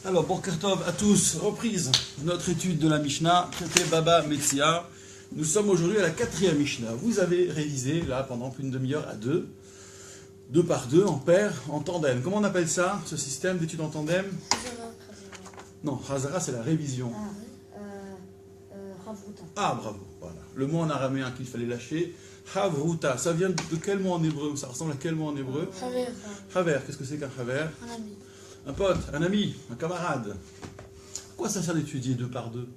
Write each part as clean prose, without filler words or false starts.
Alors, Boker Tov à tous, reprise de notre étude de la Mishnah, traité Baba Metzia. Nous sommes aujourd'hui à la 4e Mishnah. Vous avez révisé, là, pendant plus d'une demi-heure à deux par deux, en paire, en tandem. Comment on appelle ça, ce système d'études en tandem? Non, Hazara, c'est la révision. Havruta. Ah, bravo, voilà. Le mot en araméen qu'il fallait lâcher. Havruta, ça vient de quel mot en hébreu? Ça ressemble à quel mot en hébreu? Haver. Haver, qu'est-ce que c'est qu'un haver? Un ami. Un pote, un ami, un camarade. Pourquoi ça sert d'étudier deux par deux?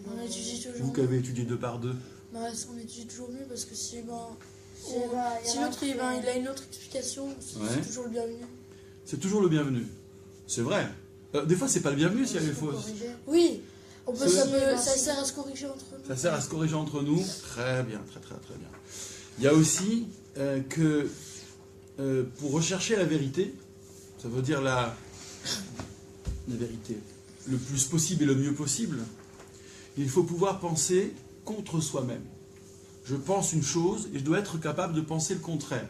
On étudie toujours Vous qui avez étudié deux par deux. Bah, on étudie toujours mieux parce que si l'autre il a une autre explication, c'est Ouais. toujours le bienvenu. C'est toujours le bienvenu. C'est vrai. Des fois, c'est pas le bienvenu si elle est fausse. Oui, C'est- ça sert à se corriger entre nous. Ça sert à se corriger entre nous. Très bien, très bien. Il y a aussi que pour rechercher la vérité, ça veut dire la vérité le plus possible et le mieux possible, il faut pouvoir penser contre soi-même. Je pense une chose et je dois être capable de penser le contraire.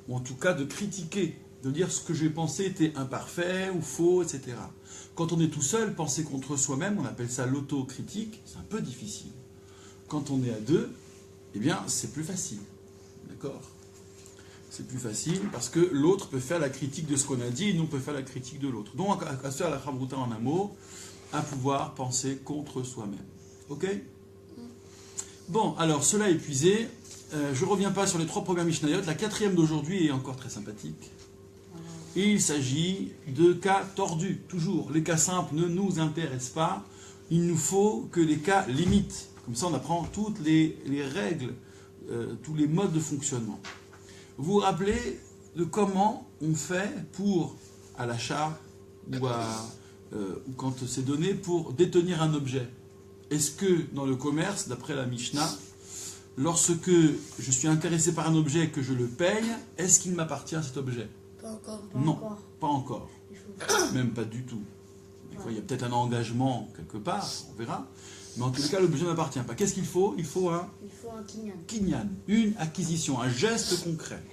Ou en tout cas de critiquer, de dire ce que j'ai pensé était imparfait ou faux, etc. Quand on est tout seul, penser contre soi-même, on appelle ça l'autocritique, c'est un peu difficile. Quand on est à deux, eh bien c'est plus facile. D'accord ? C'est plus facile parce que l'autre peut faire la critique de ce qu'on a dit et nous on peut faire la critique de l'autre. Donc à se faire la Havruta en un mot, à pouvoir penser contre soi-même. Ok ? Bon, alors cela épuisé, je ne reviens pas sur les trois premières Mishnayot. La 4e d'aujourd'hui est encore très sympathique. Et il s'agit de cas tordus, toujours. Les cas simples ne nous intéressent pas. Il nous faut que les cas limites. Comme ça, on apprend toutes les règles, tous les modes de fonctionnement. Vous vous rappelez de comment on fait pour, à l'achat ou quand c'est donné, pour détenir un objet? Est-ce que dans le commerce, d'après la Mishnah, lorsque je suis intéressé par un objet et que je le paye, est-ce qu'il m'appartient cet objet? Pas encore. Non, pas encore. Même pas du tout. Il y a peut-être un engagement quelque part, on verra. Mais en tout cas, l'objet ne m'appartient pas. Qu'est-ce qu'il faut? Il faut un kinyan, une acquisition, un geste concret.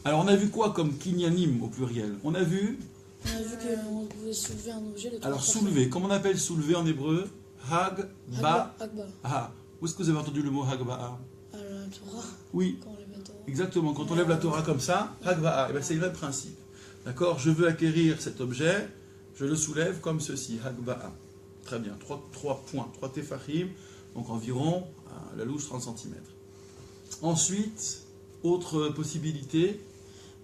Alors on a vu quoi comme kinyanim au pluriel? On a vu... On a vu qu'on pouvait soulever un objet. Alors soulever, comment on appelle soulever en hébreu? Hagba. Ah, où est-ce que vous avez entendu le mot hagba? À la Torah. Oui, Quand on lève la Torah. exactement. Quand on lève la Torah comme ça, hagba. Eh bien, c'est le même principe. D'accord? Je veux acquérir cet objet, je le soulève comme ceci, hagba. Très bien, 3 points, 3 tefachim, donc environ à la louche 30 cm. Ensuite, autre possibilité,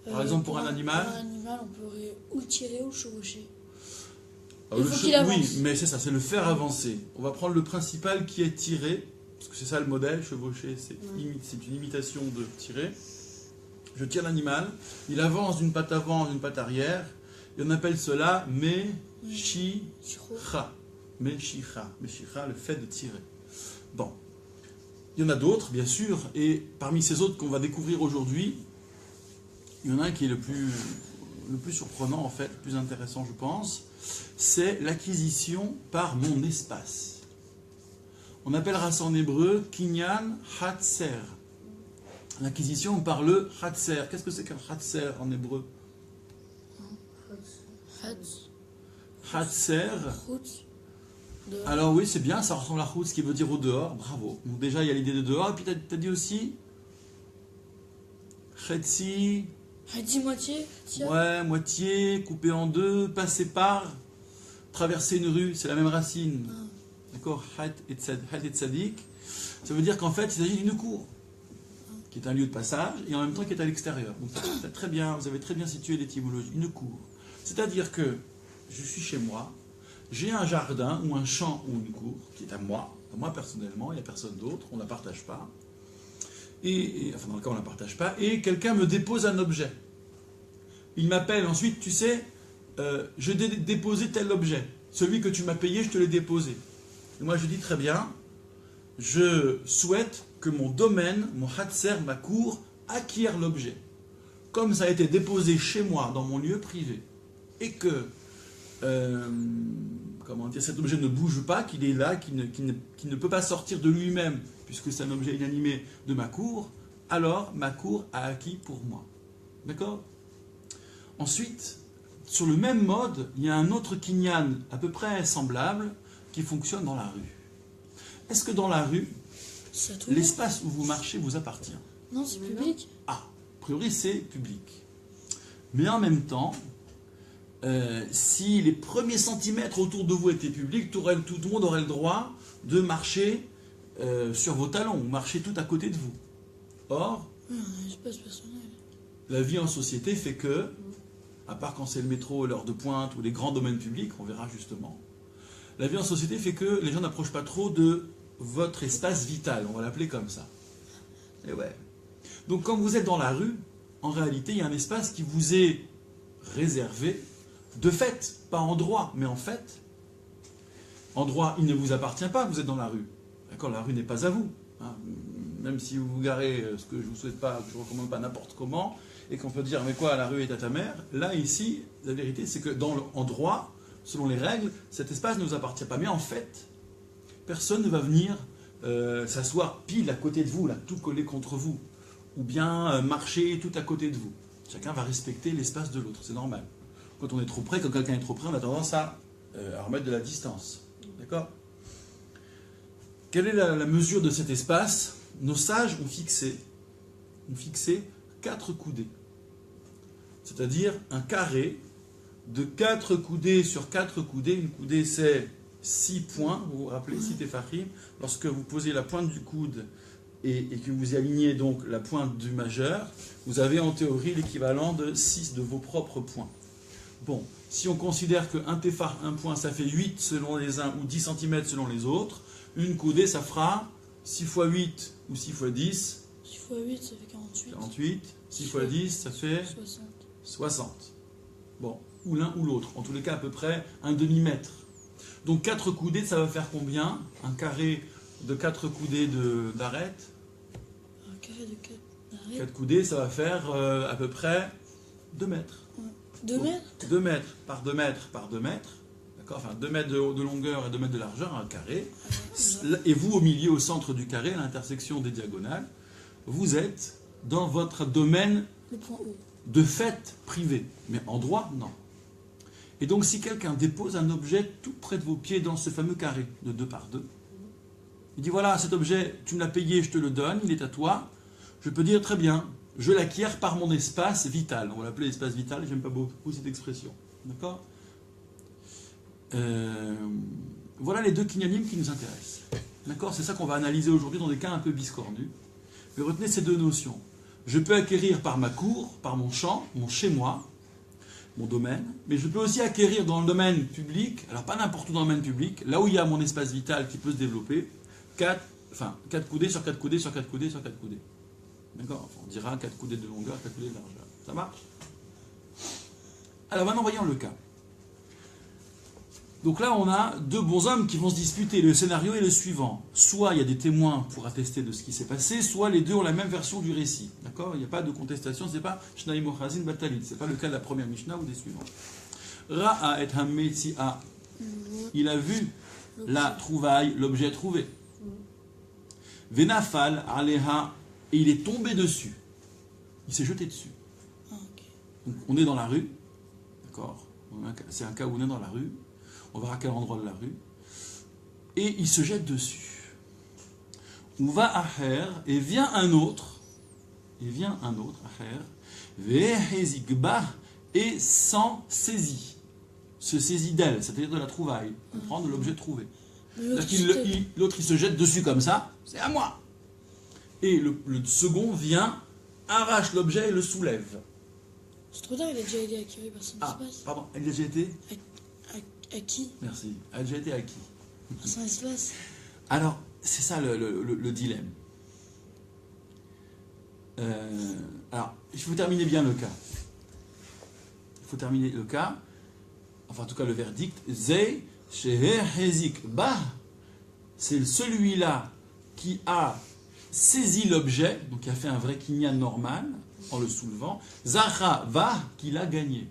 par exemple pour un animal. Pour un animal, on pourrait ou le tirer ou le chevaucher. Alors, Il faut qu'il avance. Oui, mais c'est ça, c'est le faire avancer. On va prendre le principal qui est tiré, parce que c'est ça le modèle, chevaucher, c'est une imitation de tirer. Je tire l'animal, il avance d'une patte avant, d'une patte arrière, et on appelle cela Meshicha. Meshicha, le fait de tirer. Bon, il y en a d'autres, bien sûr, et parmi ces autres qu'on va découvrir aujourd'hui, il y en a un qui est le plus surprenant, en fait, le plus intéressant, je pense, c'est l'acquisition par mon espace. On appellera ça en hébreu kinyan hatser. L'acquisition par le hatser. Qu'est-ce que c'est qu'un hatser en hébreu? Hatser. Alors oui, c'est bien, ça ressemble à route, ce qui veut dire au dehors. Bravo. Donc déjà, il y a l'idée de dehors. Et puis tu as dit aussi chetzi. Dit moitié. Ouais, moitié, coupé en deux, passer par, traverser une rue, c'est la même racine. D'accord? Hat et tzadik. Ça veut dire qu'en fait, il s'agit d'une cour, qui est un lieu de passage, et en même temps qui est à l'extérieur. Donc vous avez très bien situé l'étymologie. Une cour. C'est-à-dire que je suis chez moi, j'ai un jardin, ou un champ, ou une cour, qui est à moi personnellement, il n'y a personne d'autre, on ne la partage pas. Enfin, dans le cas, on ne la partage pas, et quelqu'un me dépose un objet. Il m'appelle ensuite, tu sais, je t'ai déposé tel objet. Celui que tu m'as payé, je te l'ai déposé. Et moi, je dis très bien, je souhaite que mon domaine, mon hatser, ma cour, acquiert l'objet. Comme ça a été déposé chez moi, dans mon lieu privé, et que cet objet ne bouge pas, qu'il est là, qu'il ne peut pas sortir de lui-même, puisque c'est un objet inanimé de ma cour, alors ma cour a acquis pour moi. D'accord? Ensuite, sur le même mode, il y a un autre kinyan à peu près semblable qui fonctionne dans la rue. Est-ce que dans la rue, l'espace où vous marchez vous appartient? Non, c'est public. Ah, a priori c'est public. Mais en même temps, si les premiers centimètres autour de vous étaient publics, tout le monde aurait le droit de marcher sur vos talons, ou marcher tout à côté de vous. Or, un espace personnel. La vie en société fait que, à part quand c'est le métro, l'heure de pointe ou les grands domaines publics, on verra justement, la vie en société fait que les gens n'approchent pas trop de votre espace vital, on va l'appeler comme ça. Et ouais. Donc quand vous êtes dans la rue, en réalité, il y a un espace qui vous est réservé, de fait, pas en droit, mais en fait. En droit, il ne vous appartient pas, vous êtes dans la rue. D'accord, la rue n'est pas à vous. Hein. Même si vous vous garez, ce que je ne vous souhaite pas, que je ne recommande pas n'importe comment, et qu'on peut dire, mais quoi, la rue est à ta mère, là, ici, la vérité, c'est que en droit, selon les règles, cet espace ne vous appartient pas. Mais en fait, personne ne va venir s'asseoir pile à côté de vous, là, tout collé contre vous, ou bien marcher tout à côté de vous. Chacun va respecter l'espace de l'autre, c'est normal. Quand on est trop près, quand quelqu'un est trop près, on a tendance à remettre de la distance. D'accord? Quelle est la mesure de cet espace? Nos sages ont fixé 4 coudées. C'est-à-dire un carré de 4 coudées sur 4 coudées. Une coudée, c'est 6 points, vous vous rappelez, 6 tefachim. Lorsque vous posez la pointe du coude et que vous y alignez donc la pointe du majeur, vous avez en théorie l'équivalent de 6 de vos propres points. Bon, si on considère qu'un tefar, un point, ça fait 8 selon les uns ou 10 cm selon les autres, une coudée, ça fera 6 x 8 ou 6 x 10. 6 x 8, ça fait 48. 48. 6 x 10, ça fait 60. Bon, ou l'un ou l'autre. En tous les cas, à peu près un demi-mètre. Donc 4 coudées, ça va faire combien? Un carré de 4 coudées d'arête. Un carré de 4 d'arête. 4 coudées, ça va faire à peu près 2 mètres. 2 mètres? 2 mètres par 2 mètres par 2 mètres. D'accord, enfin 2 mètres de longueur et 2 mètres de largeur, un carré. Et vous, au milieu, au centre du carré, à l'intersection des diagonales, vous êtes dans votre domaine le point haut. De fait privé. Mais en droit, non. Et donc, si quelqu'un dépose un objet tout près de vos pieds dans ce fameux carré de 2 par 2, il dit voilà, cet objet, tu me l'as payé, je te le donne, il est à toi. Je peux dire très bien, je l'acquiers par mon espace vital. On va l'appeler espace vital, j'aime pas beaucoup cette expression. D'accord? Voilà les 2 kinyanim qui nous intéressent. D'accord? C'est ça qu'on va analyser aujourd'hui dans des cas un peu biscornus. Mais retenez ces 2 notions. Je peux acquérir par ma cour, par mon champ, mon chez-moi, mon domaine, mais je peux aussi acquérir dans le domaine public, alors pas n'importe où dans le domaine public, là où il y a mon espace vital qui peut se développer, 4 coudées sur 4 coudées sur 4 coudées sur 4 coudées. D'accord? Enfin, on dira 4 coudées de longueur, 4 coudées de largeur. Ça marche? Alors maintenant, voyons le cas. Donc là, on a 2 bons hommes qui vont se disputer. Le scénario est le suivant. Soit il y a des témoins pour attester de ce qui s'est passé, soit les 2 ont la même version du récit. D'accord? Il n'y a pas de contestation, c'est pas Shnaim Ochazin Batalid. C'est pas le cas de la première Mishnah ou des suivantes. Ra'a et Hametzi'a. Il a vu la trouvaille, l'objet trouvé. Venafal Aleha. Et il est tombé dessus. Il s'est jeté dessus. Donc on est dans la rue. D'accord? C'est un cas où on est dans la rue. On verra à quel endroit de la rue. Et il se jette dessus. On va à Aher, et vient un autre. Aher. Vehezigba, et s'en saisit. Se saisit d'elle, c'est-à-dire de la trouvaille. Prendre l'objet trouvé. L'autre, il se jette dessus comme ça. C'est à moi. Et le second vient, arrache l'objet et le soulève. C'est trop tard, il a déjà été acquis par son espace. Pardon, il a déjà été acquis. Merci. A déjà été acquis. Par son espace. Alors, c'est ça le dilemme. Alors, il faut terminer bien le cas. Enfin, en tout cas, le verdict. Zey sheher hezik bah. C'est celui-là qui a saisi l'objet, donc qui a fait un vrai kinyan normal, en le soulevant. Zacha va, qui l'a gagné.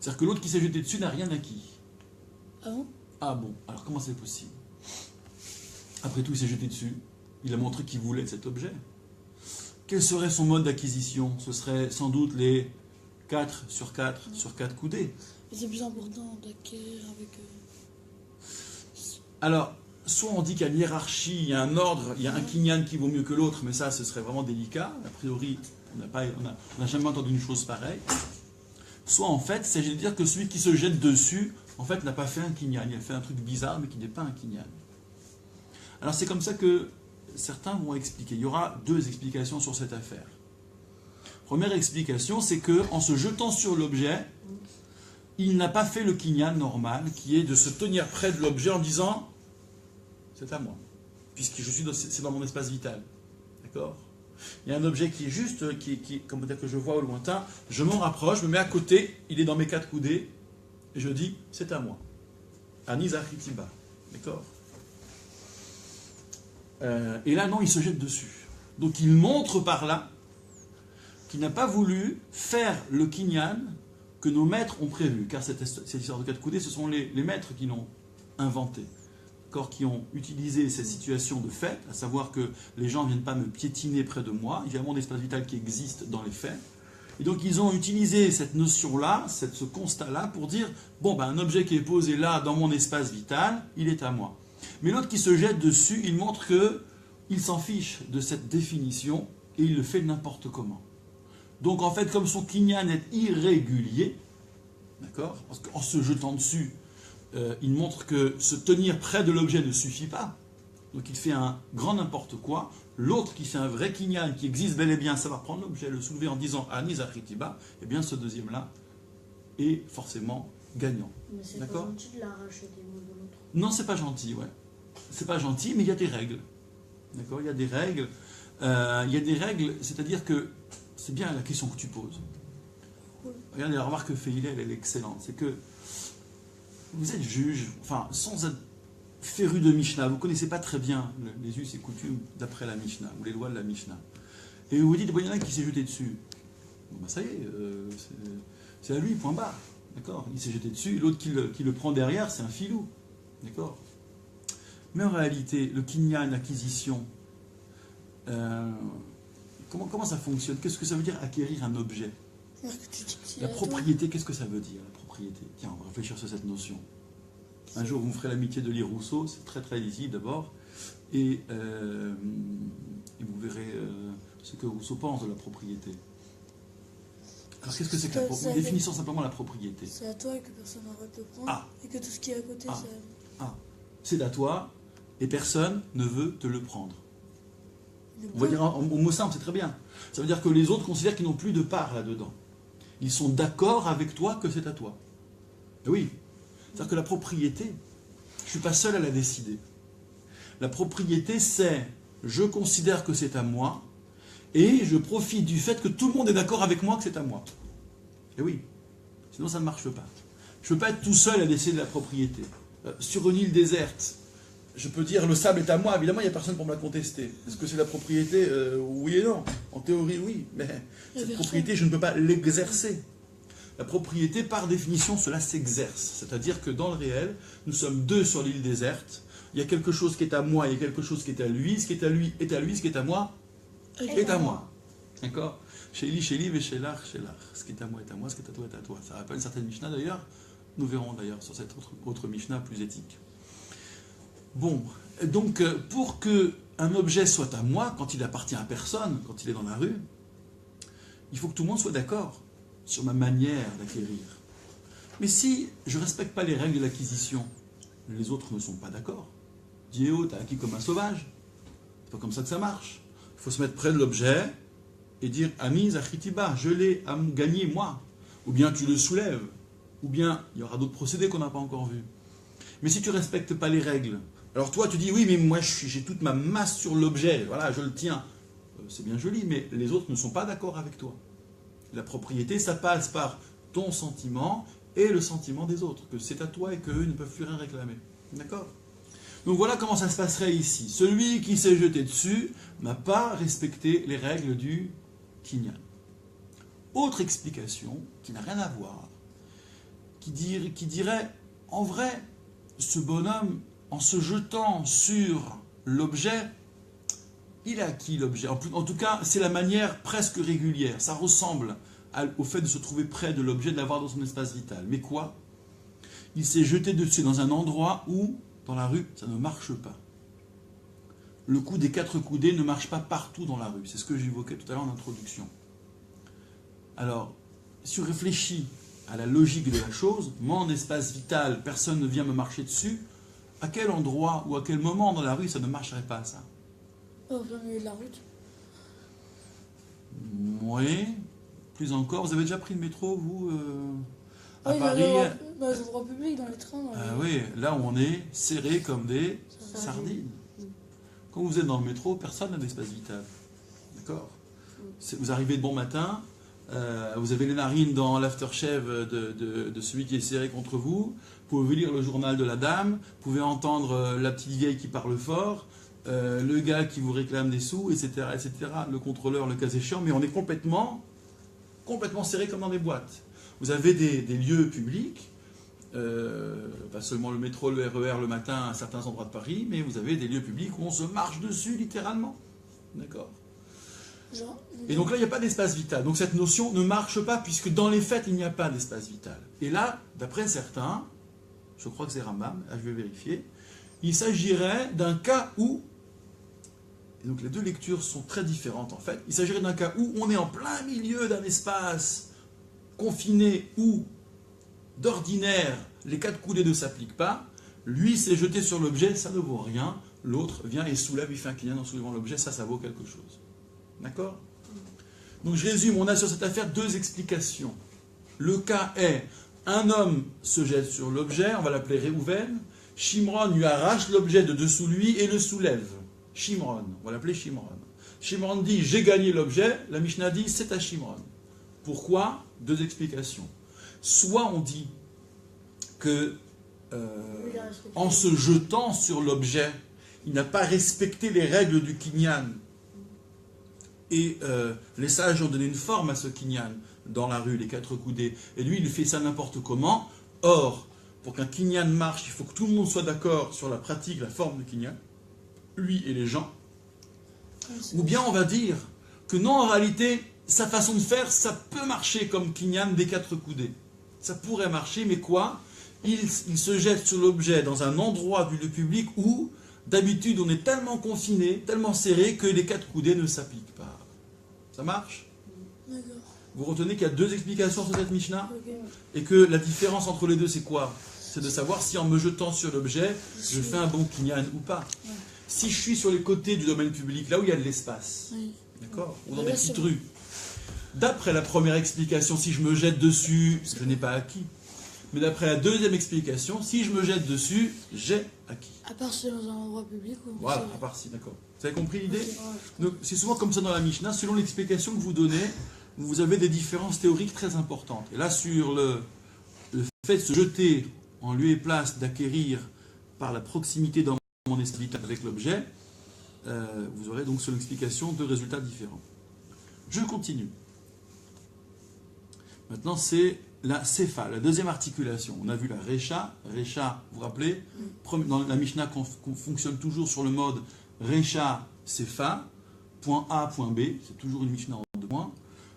C'est-à-dire que l'autre qui s'est jeté dessus n'a rien acquis. Ah bon? Ah bon, alors comment c'est possible? Après tout, il s'est jeté dessus. Il a montré qu'il voulait cet objet. Quel serait son mode d'acquisition? Ce serait sans doute les 4 sur 4 sur 4 coudées. Mais c'est plus important d'acquérir avec... Alors, soit on dit qu'il y a une hiérarchie, il y a un ordre, il y a un kinyan qui vaut mieux que l'autre, mais ça, ce serait vraiment délicat. A priori, on n'a jamais entendu une chose pareille. Soit, en fait, c'est de dire que celui qui se jette dessus, en fait, n'a pas fait un kinyan. Il a fait un truc bizarre, mais qui n'est pas un kinyan. Alors, c'est comme ça que certains vont expliquer. Il y aura deux explications sur cette affaire. Première explication, c'est qu'en se jetant sur l'objet, il n'a pas fait le kinyan normal, qui est de se tenir près de l'objet en disant « c'est à moi », puisque c'est dans mon espace vital. D'accord ? Il y a un objet qui est juste, comme dire que je vois au lointain, je m'en rapproche, je me mets à côté, il est dans mes 4 coudées, et je dis « c'est à moi ». Ani Zachitiba. D'accord ? Et là, non, il se jette dessus. Donc il montre par là qu'il n'a pas voulu faire le kinyan que nos maîtres ont prévu, car cette histoire de 4 coudées, ce sont les maîtres qui l'ont inventé, qui ont utilisé cette situation de fait, à savoir que les gens ne viennent pas me piétiner près de moi, il y a un monde espace vital qui existe dans les faits, et donc ils ont utilisé cette notion-là, ce constat-là, pour dire, bon, ben, un objet qui est posé là, dans mon espace vital, il est à moi. Mais l'autre qui se jette dessus, il montre qu'il s'en fiche de cette définition, et il le fait n'importe comment. Donc en fait, comme son kinyan est irrégulier, d'accord, parce qu'en se jetant dessus, il montre que se tenir près de l'objet ne suffit pas. Donc il fait un grand n'importe quoi. L'autre qui fait un vrai kinyan, qui existe bel et bien, ça va prendre l'objet, le soulever en disant Ani Zachitiba, et bien ce deuxième-là est forcément gagnant. Mais c'est pas gentil de l'arracher des mots de l'autre. Non, c'est pas gentil, ouais. C'est pas gentil, mais il y a des règles. D'accord, il y a des règles. C'est-à-dire que c'est bien la question que tu poses. Regardez, la remarque que fait Hillel, elle est excellente. C'est que vous êtes juge, enfin, sans être féru de Mishnah, vous ne connaissez pas très bien les us et coutumes d'après la Mishnah, ou les lois de la Mishnah. Et vous vous dites, bon, il y en a un qui s'est jeté dessus. Bon, ben ça y est, c'est à lui, point barre. D'accord ? Il s'est jeté dessus, et l'autre qui le prend derrière, c'est un filou. D'accord ? Mais en réalité, le kinyan, l'acquisition, comment ça fonctionne ? Qu'est-ce que ça veut dire acquérir un objet ? La propriété, qu'est-ce que ça veut dire, la propriété ? Tiens, on va réfléchir sur cette notion. Un jour, vous me ferez l'amitié de lire Rousseau, c'est très très lisible d'abord, et vous verrez ce que Rousseau pense de la propriété. Alors qu'est-ce que c'est que la propriété ? Définissons simplement la propriété. C'est à toi et que personne n'arrête de le prendre, et que tout ce qui est à côté, c'est... C'est à toi, et personne ne veut te le prendre. On va dire en mot simple, c'est très bien. Ça veut dire que les autres considèrent qu'ils n'ont plus de part là-dedans. Ils sont d'accord avec toi que c'est à toi. Et oui. C'est-à-dire que la propriété, je ne suis pas seul à la décider. La propriété, c'est je considère que c'est à moi et je profite du fait que tout le monde est d'accord avec moi que c'est à moi. Et oui. Sinon, ça ne marche pas. Je ne peux pas être tout seul à décider de la propriété. Sur une île déserte, je peux dire le sable est à moi, évidemment il n'y a personne pour me la contester. Est-ce que c'est la propriété ? Oui et non. En théorie oui, mais cette propriété je ne peux pas l'exercer. La propriété par définition cela s'exerce. C'est-à-dire que dans le réel, nous sommes deux sur l'île déserte, il y a quelque chose qui est à moi, il y a quelque chose qui est à lui, ce qui est à lui est à lui, ce qui est à moi est à moi. D'accord ? Chez Eli, et chez l'art, chez l'art. Ce qui est à moi est à moi, ce qui est à toi est à toi. Ça rappelle une certaine Mishnah d'ailleurs. Nous verrons d'ailleurs sur cette autre Mishnah plus éthique. Bon, donc pour qu'un objet soit à moi, quand il appartient à personne, quand il est dans la rue, il faut que tout le monde soit d'accord sur ma manière d'acquérir. Mais si je ne respecte pas les règles de l'acquisition, les autres ne sont pas d'accord. Dieu, t'as acquis comme un sauvage. C'est pas comme ça que ça marche. Il faut se mettre près de l'objet et dire Ami Zachitiba, je l'ai gagné moi. Ou bien tu le soulèves. Ou bien il y aura d'autres procédés qu'on n'a pas encore vus. Mais si tu ne respectes pas les règles, alors toi tu dis oui mais moi j'ai toute ma masse sur l'objet, voilà je le tiens. C'est bien joli, mais les autres ne sont pas d'accord avec toi. La propriété, ça passe par ton sentiment et le sentiment des autres, que c'est à toi et qu'eux ne peuvent plus rien réclamer. D'accord ? Donc voilà comment ça se passerait ici. Celui qui s'est jeté dessus n'a pas respecté les règles du kinyan. Autre explication, qui n'a rien à voir, qui dirait, en vrai, ce bonhomme, en se jetant sur l'objet, il a acquis l'objet. En tout cas, c'est la manière presque régulière. Ça ressemble au fait de se trouver près de l'objet, de l'avoir dans son espace vital. Mais quoi? Il s'est jeté dessus dans un endroit où, dans la rue, ça ne marche pas. Le coup des 4 coudées ne marche pas partout dans la rue. C'est ce que j'évoquais tout à l'heure en introduction. Alors, si on réfléchit à la logique de la chose, moi en espace vital, personne ne vient me marcher dessus, à quel endroit ou à quel moment dans la rue ça ne marcherait pas, ça? Au plein milieu de la route. Oui, plus encore. Vous avez déjà pris le métro, vous, à Oui, Paris? Les endroits publics, dans les trains. Oui, là où on est serré comme des sardines. Quand vous êtes dans le métro, personne n'a d'espace vital. D'accord? Vous arrivez de bon matin, vous avez les narines dans l'aftershave de celui qui est serré contre vous, vous pouvez lire le journal de la dame, vous pouvez entendre la petite vieille qui parle fort, le gars qui vous réclame des sous, etc., etc., le contrôleur, le cas échéant, mais on est complètement serré comme dans des boîtes. Vous avez des lieux publics, pas seulement le métro, le RER le matin à certains endroits de Paris, mais vous avez des lieux publics où on se marche dessus littéralement. D'accord? Et donc là, il n'y a pas d'espace vital. Donc cette notion ne marche pas puisque dans les faits, il n'y a pas d'espace vital. Et là, d'après certains, je crois que c'est Rambam, je vais vérifier, il s'agirait d'un cas où, et donc les deux lectures sont très différentes en fait, il s'agirait d'un cas où on est en plein milieu d'un espace confiné où, d'ordinaire, les 4 coudées ne s'appliquent pas, lui s'est jeté sur l'objet, ça ne vaut rien, l'autre vient et soulève, il fait un kinyan en soulevant l'objet, ça vaut quelque chose. D'accord? Donc je résume, on a sur cette affaire 2 explications. Le cas est, un homme se jette sur l'objet, on va l'appeler Réhouven, Shimron lui arrache l'objet de dessous lui et le soulève. Shimron, on va l'appeler Shimron. Shimron dit, j'ai gagné l'objet, la Mishnah dit, c'est à Shimron. Pourquoi? 2 explications. Soit on dit que, en se jetant sur l'objet, il n'a pas respecté les règles du kinyan, et les sages ont donné une forme à ce kinyan dans la rue, les 4 coudées, et lui il fait ça n'importe comment. Or, pour qu'un kinyan marche, il faut que tout le monde soit d'accord sur la pratique, la forme du kinyan, lui et les gens. Ou bien on va dire que non, en réalité, sa façon de faire, ça peut marcher comme kinyan des 4 coudées. Ça pourrait marcher, mais quoi? Il se jette sur l'objet dans un endroit du lieu public où, d'habitude, on est tellement confiné, tellement serré, que les 4 coudées ne s'appliquent pas. Ça marche? D'accord. Vous retenez qu'il y a 2 explications sur cette Mishnah? Okay. Et que la différence entre les deux, c'est quoi? C'est de savoir si en me jetant sur l'objet, je fais un bon kinyan ou pas. Ouais. Si je suis sur les côtés du domaine public, là où il y a de l'espace, oui. D'accord? Ou dans des petites rues. D'après la première explication, si je me jette dessus, je n'ai pas acquis. Mais d'après la deuxième explication, si je me jette dessus, j'ai acquis. À part si dans un endroit public ou... Voilà, à part si, d'accord. Vous avez compris l'idée? Donc c'est souvent comme ça dans la Mishnah, selon l'explication que vous donnez, vous avez des différences théoriques très importantes. Et là, sur le fait de se jeter en lieu et place d'acquérir par la proximité dans mon esprit avec l'objet, vous aurez donc sur l'explication 2 résultats différents. Je continue. Maintenant, c'est la Sefa, la deuxième articulation. On a vu la Recha. Recha, vous vous rappelez? Dans la Mishnah, qu'on fonctionne toujours sur le mode Recha, Sefa, point A, point B. C'est toujours une Mishnah en 2 points.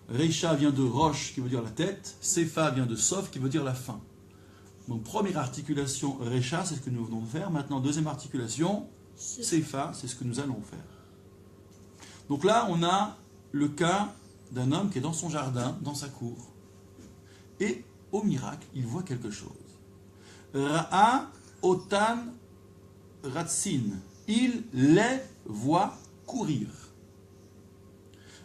Recha vient de Roche, qui veut dire la tête. Sefa vient de Sof, qui veut dire la fin. Donc, première articulation, Recha, c'est ce que nous venons de faire. Maintenant, deuxième articulation, Sefa, c'est ce que nous allons faire. Donc là, on a le cas d'un homme qui est dans son jardin, dans sa cour. Et, au miracle, il voit quelque chose. Ra'a otan ratsin. Il les voit courir.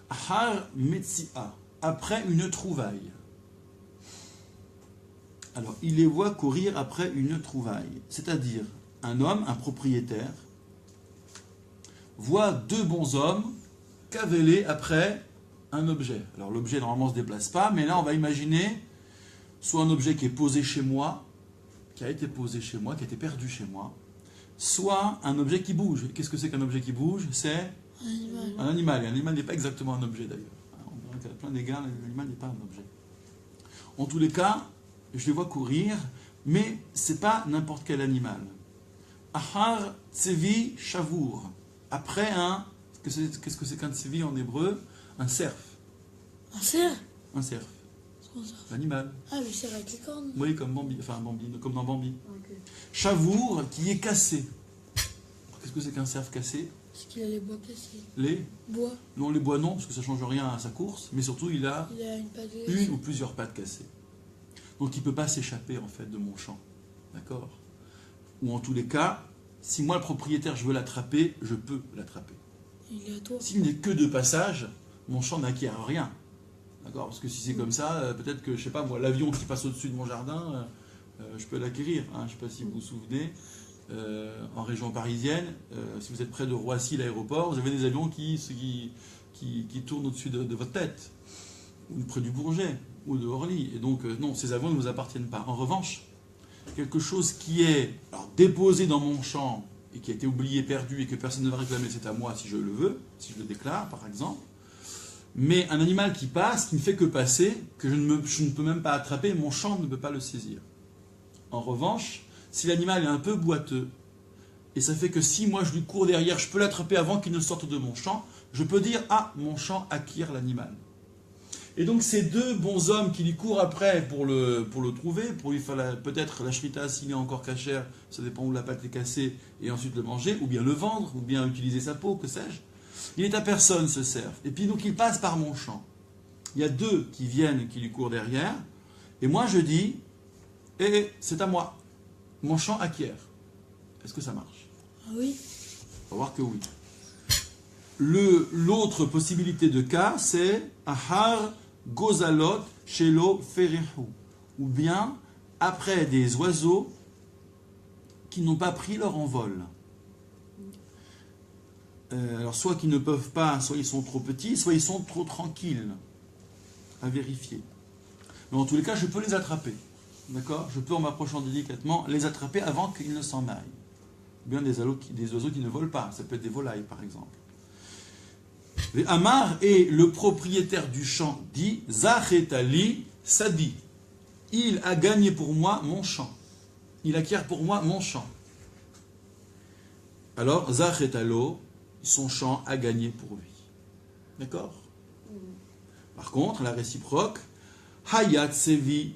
Ahar metsi'a. Après une trouvaille. Alors, il les voit courir après une trouvaille. C'est-à-dire, un homme, un propriétaire, voit 2 bons hommes cavaler après un objet. Alors, l'objet, normalement, ne se déplace pas, mais là, on va imaginer soit un objet qui est posé chez moi, qui a été posé chez moi, qui a été perdu chez moi, soit un objet qui bouge. Qu'est-ce que c'est qu'un objet qui bouge? C'est un animal. Et un animal n'est pas exactement un objet, d'ailleurs. On dirait qu'à plein d'égards, l'animal n'est pas un objet. En tous les cas, je les vois courir, mais ce n'est pas n'importe quel animal. Ahar tsevi shavour. Après un... Qu'est-ce que c'est qu'un tsevi en hébreu? Un cerf. Un cerf? Un cerf. Comment ça? L'animal. Ah, le cerf avec les cornes. Oui, comme Bambi, comme dans Bambi. Ok. Chavour qui est cassé. Qu'est-ce que c'est qu'un cerf cassé? Parce qu'il a les bois cassés. Les Bois. Non, les bois non, parce que ça ne change rien à sa course, mais surtout il a Il a une patte. une ou plusieurs pattes cassées. Donc il ne peut pas s'échapper en fait de mon champ. D'accord? Ou en tous les cas, si moi le propriétaire je veux l'attraper, je peux l'attraper. Il est à toi. S'il n'est que de passage, mon champ n'acquiert rien. D'accord? Parce que si c'est comme ça, peut-être que, je sais pas moi, l'avion qui passe au-dessus de mon jardin, je peux l'acquérir. Hein. Je ne sais pas si vous vous souvenez. En région parisienne, si vous êtes près de Roissy, l'aéroport, vous avez des avions qui tournent au-dessus de votre tête, ou près du Bourget, ou de Orly. Et donc, non, ces avions ne vous appartiennent pas. En revanche, quelque chose qui est déposé dans mon champ et qui a été oublié, perdu, et que personne ne va réclamer, c'est à moi si je le veux, si je le déclare, par exemple. Mais un animal qui passe, qui ne fait que passer, que je ne peux même pas attraper, mon champ ne peut pas le saisir. En revanche, si l'animal est un peu boiteux, et ça fait que si moi je lui cours derrière, je peux l'attraper avant qu'il ne sorte de mon champ, je peux dire « Ah, mon champ acquiert l'animal ». Et donc ces deux bons hommes qui lui courent après pour le trouver, pour lui faire peut-être la shrita s'il est encore cachère, ça dépend où la patte est cassée, et ensuite le manger, ou bien le vendre, ou bien utiliser sa peau, que sais-je. Il est à personne ce cerf. Et puis donc il passe par mon champ. Il y a deux qui viennent, qui lui courent derrière, et moi je dis « Eh, c'est à moi ». Mon champ acquiert. Est-ce que ça marche? Ah oui. On va voir que oui. L'autre possibilité de cas, c'est Ahar Gozalot Shelo Ferihu. Ou bien après des oiseaux qui n'ont pas pris leur envol. Alors soit qu'ils ne peuvent pas, soit ils sont trop petits, soit ils sont trop tranquilles. À vérifier. Mais en tous les cas, je peux les attraper. D'accord? Je peux, en m'approchant délicatement, les attraper avant qu'ils ne s'en aillent. Ou bien des oiseaux qui ne volent pas. Ça peut être des volailles, par exemple. Et Amar et le propriétaire du champ dit Zachetali Sadi. Il a gagné pour moi mon champ. Il acquiert pour moi mon champ. Alors, Zachetalo, son champ a gagné pour lui. D'accord? Par contre, la réciproque, Hayat Sevi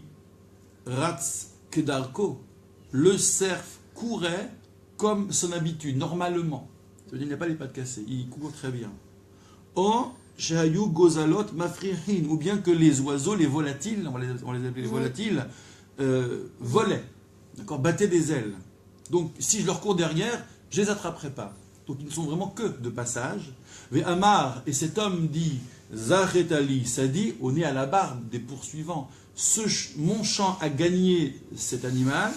Ratz Kedarko, le cerf courait comme son habitude, normalement. Ça veut dire qu'il n'a pas les pattes cassées, il court très bien. O Shahayu Gozalot Mafrihin, ou bien que les oiseaux, les volatiles, on les appelait les volatiles, volaient, d'accord, battaient des ailes. Donc si je leur cours derrière, je ne les attraperai pas. Donc ils ne sont vraiment que de passage. Mais Amar, et cet homme dit Zachetali Sadi, on est à la barre des poursuivants. Mon champ a gagné cet animal.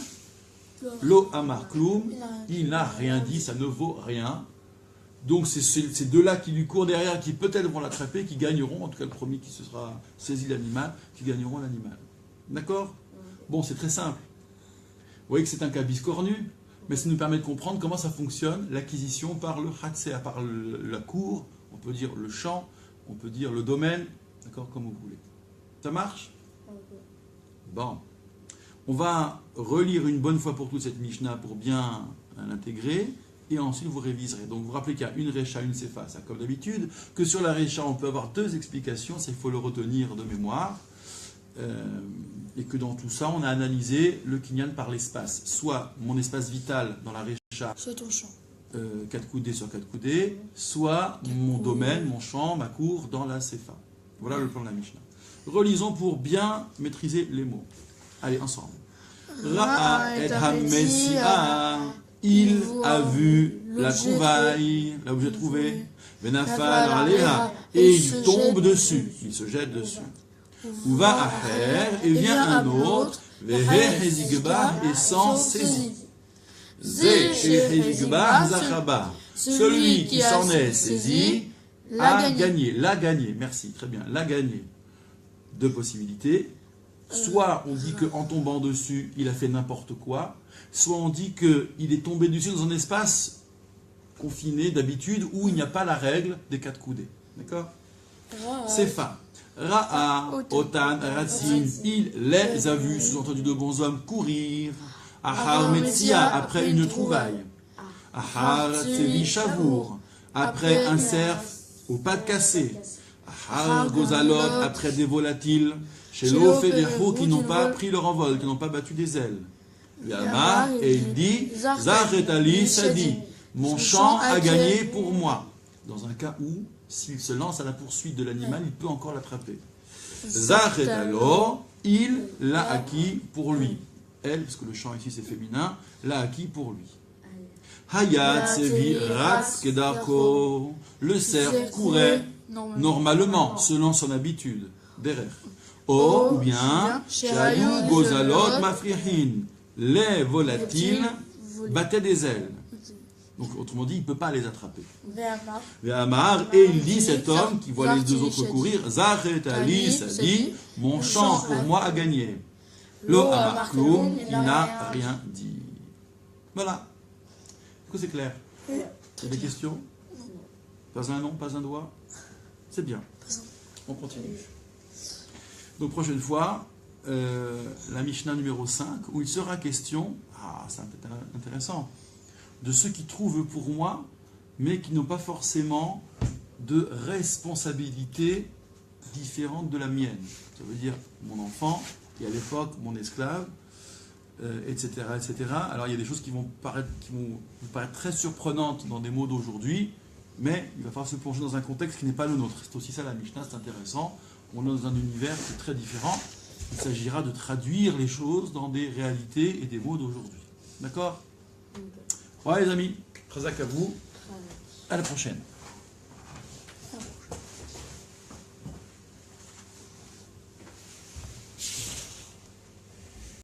Lo Amar Kloum, il n'a rien dit, ça ne vaut rien. Donc c'est ces deux-là qui lui courent derrière, qui peut-être vont l'attraper, qui gagneront, en tout cas le premier qui se sera saisi l'animal, qui gagneront l'animal. D'accord? Bon, c'est très simple. Vous voyez que c'est un cas biscornu, mais ça nous permet de comprendre comment ça fonctionne, l'acquisition par le Hatzea, par la cour, on peut dire le champ, on peut dire le domaine, d'accord, comme vous voulez. Ça marche? Bon. On va relire une bonne fois pour toutes cette Mishnah pour bien l'intégrer, et ensuite vous réviserez. Donc vous vous rappelez qu'il y a une Recha, une Sefa, ça comme d'habitude, que sur la Recha on peut avoir deux explications, ça il faut le retenir de mémoire, et que dans tout ça on a analysé le Kinyan par l'espace, soit mon espace vital dans la Recha, soit ton champ. 4 coudées sur 4 coudées, soit mon domaine, mon champ, ma cour dans la Sefa. Voilà le plan de la Mishnah. Relisons pour bien maîtriser les mots. Allez, ensemble. Ra'a et Hamessia, il a vu la trouvaille, là où j'ai trouvé, Benafal Aléha, et il tombe dessus, il se jette dessus. Ou va à Her, et vient un autre, Vehe Hezigba, et s'en saisit. Zé Hezigba Zachaba, celui qui s'en est saisi, a gagné, l'a gagné, merci, très bien, l'a gagné. Deux possibilités. Soit on dit qu'en tombant dessus, il a fait n'importe quoi, soit on dit qu'il est tombé dessus dans un espace confiné d'habitude où il n'y a pas la règle des 4 coudées. D'accord? Sefa. Ra'a, Otan, Ratsin, il les a vus, sous-entendu de bons hommes, courir. Ahar Metsia, après une trouvaille. Ahar Tsevi Shavour, après un cerf aux pattes cassées. Ahar Gozalot, après des volatiles. Chez l'eau fait des roues qui n'ont pas pris leur envol, qui n'ont pas battu des ailes. Et il dit, Zaretali Sadi, mon chant a gagné pour moi. Dans un cas où, s'il se lance à la poursuite de l'animal, il peut encore l'attraper. Zaretalo, il l'a acquis pour lui. Elle, parce que le chant ici c'est féminin, l'a acquis pour lui. Hayat Sevi Ratz Kedarko, le cerf courait normalement, selon son habitude. Derer. Ou bien, Shayou Gozalot Mafrihin, les volatiles battaient des ailes. Donc, autrement dit, il ne peut pas les attraper. Et il dit, cet homme qui voit les deux autres courir, Zachet Ali, ça dit, mon chant pour moi a gagné. Lo Amarkloum, il n'a rien dit. Voilà. Est-ce que c'est clair? Il y a des questions? Pas un nom, pas un doigt? C'est bien. On continue. Donc, prochaine fois, la Mishnah numéro 5, où il sera question, c'est intéressant, de ceux qui trouvent pour moi, mais qui n'ont pas forcément de responsabilité différente de la mienne. Ça veut dire mon enfant, et à l'époque mon esclave, etc., etc. Alors il y a des choses qui vont vous paraître très surprenantes dans des mots d'aujourd'hui, mais il va falloir se plonger dans un contexte qui n'est pas le nôtre. C'est aussi ça la Mishnah, c'est intéressant. On est dans un univers qui est très différent. Il s'agira de traduire les choses dans des réalités et des mots d'aujourd'hui. D'accord? Ouais les amis, très à vous. À la prochaine.